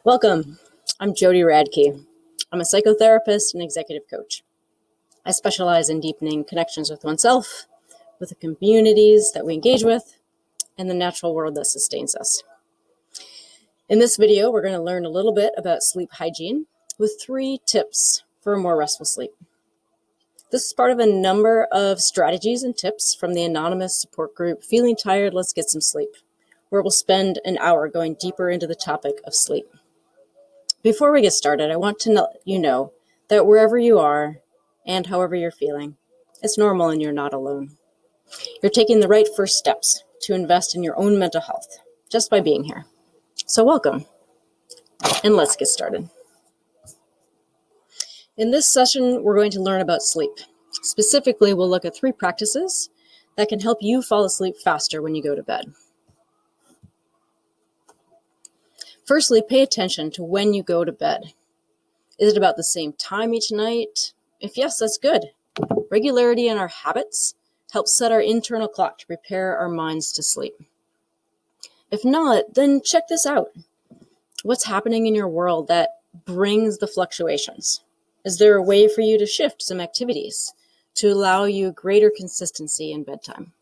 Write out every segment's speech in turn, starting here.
Welcome. I'm Jody Radtke. I'm a psychotherapist and executive coach. I specialize in deepening connections with oneself, with the communities that we engage with, and the natural world that sustains us. In this video, we're going to learn a little bit about sleep hygiene with 3 tips for a more restful sleep. This is part of a number of strategies and tips from the anonymous support group, Feeling Tired, Let's Get Some Sleep, where we'll spend an hour going deeper into the topic of sleep. Before we get started, I want to let you know that wherever you are and however you're feeling, it's normal and you're not alone. You're taking the right first steps to invest in your own mental health just by being here. So welcome, and let's get started. In this session, we're going to learn about sleep. Specifically, we'll look at 3 practices that can help you fall asleep faster when you go to bed. Firstly, pay attention to when you go to bed. Is it about the same time each night? If yes, that's good. Regularity in our habits helps set our internal clock to prepare our minds to sleep. If not, then check this out. What's happening in your world that brings the fluctuations? Is there a way for you to shift some activities to allow you greater consistency in bedtime?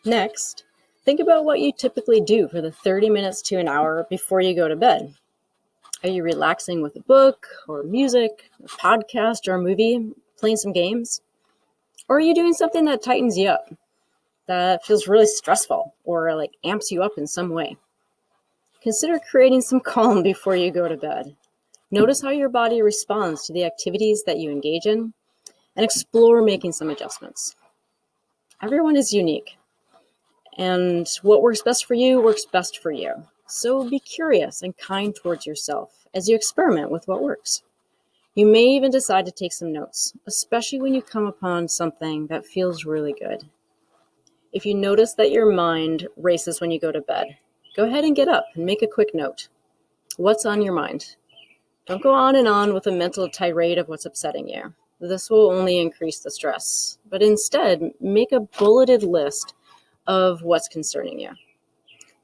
Next, think about what you typically do for the 30 minutes to an hour before you go to bed. Are you relaxing with a book or music, a podcast or a movie, playing some games? Or are you doing something that tightens you up, that feels really stressful or amps you up in some way? Consider creating some calm before you go to bed. Notice how your body responds to the activities that you engage in and explore making some adjustments. Everyone is unique. And what works best for you works best for you. So be curious and kind towards yourself as you experiment with what works. You may even decide to take some notes, especially when you come upon something that feels really good. If you notice that your mind races when you go to bed, go ahead and get up and make a quick note. What's on your mind? Don't go on and on with a mental tirade of what's upsetting you. This will only increase the stress, but instead make a bulleted list of what's concerning you.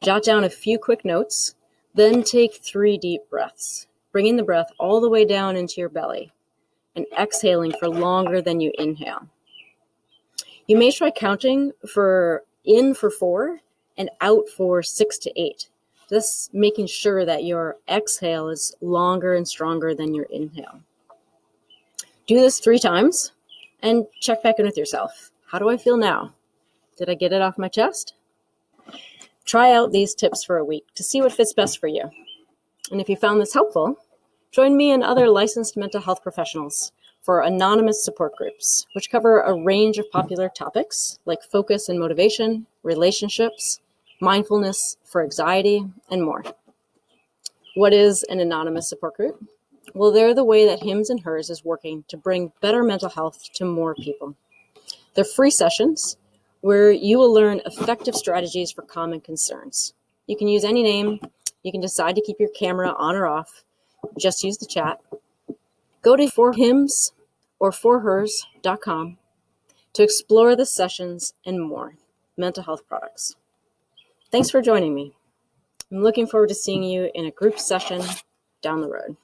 Jot down a few quick notes, then take 3 deep breaths, bringing the breath all the way down into your belly and exhaling for longer than you inhale. You may try counting in for 4 and out for 6 to 8, just making sure that your exhale is longer and stronger than your inhale. Do this 3 times and check back in with yourself. How do I feel now? Did I get it off my chest? Try out these tips for a week to see what fits best for you. And if you found this helpful, join me and other licensed mental health professionals for anonymous support groups, which cover a range of popular topics like focus and motivation, relationships, mindfulness for anxiety, and more. What is an anonymous support group? Well, they're the way that Hims and Hers is working to bring better mental health to more people. They're free sessions where you will learn effective strategies for common concerns. You can use any name. You can decide to keep your camera on or off. Just use the chat. Go to forhims or forhers.com to explore the sessions and more mental health products. Thanks for joining me. I'm looking forward to seeing you in a group session down the road.